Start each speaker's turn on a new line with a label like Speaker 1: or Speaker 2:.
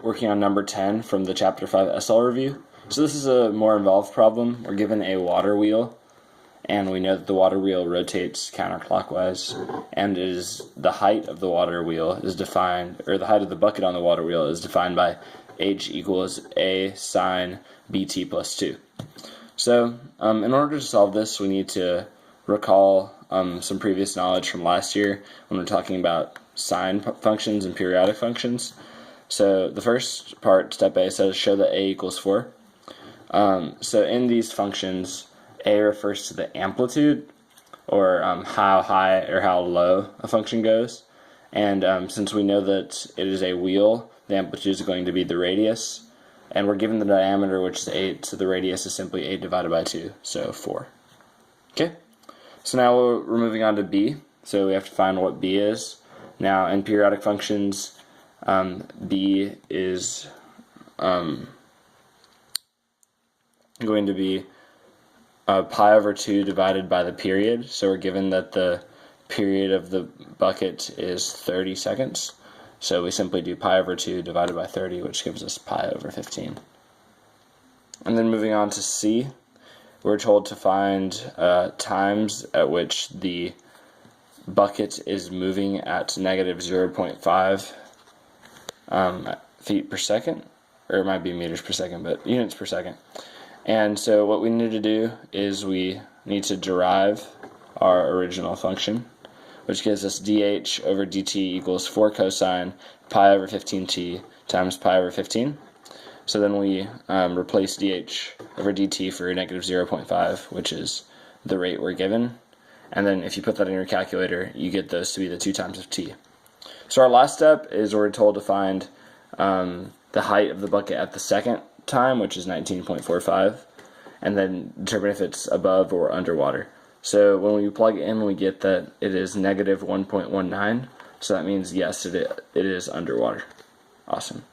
Speaker 1: Working on number 10 from the Chapter 5 SL review. So this is a more involved problem. We're given a water wheel, and we know that the water wheel rotates counterclockwise, and the height of the water wheel is defined, or the height of the bucket on the water wheel is defined by h equals a sine bt plus 2. So in order to solve this, we need to recall some previous knowledge from last year when we're talking about sine functions and periodic functions. So the first part, step A, says show that a equals 4. So in these functions, a refers to the amplitude, or how high or how low a function goes. And since we know that it is a wheel, the amplitude is going to be the radius. And we're given the diameter, which is 8, so the radius is simply 8 divided by 2, so 4. Okay, so now we're moving on to B. So we have to find what B is. Now in periodic functions, B is going to be pi over 2 divided by the period. So we're given that the period of the bucket is 30 seconds. So we simply do pi over 2 divided by 30, which gives us pi over 15. And then moving on to C, we're told to find times at which the bucket is moving at negative 0.5 feet per second, or it might be meters per second, but units per second. And so what we need to do is we need to derive our original function, which gives us dh over dt equals 4 cosine pi over 15t times pi over 15. So then we replace dh over dt for negative 0.5, which is the rate we're given. And then if you put that in your calculator, you get those to be the 2 times of t. So our last step is we're told to find the height of the bucket at the second time, which is 19.45, and then determine if it's above or underwater. So when we plug in, we get that it is negative 1.19, so that means yes, it is underwater. Awesome.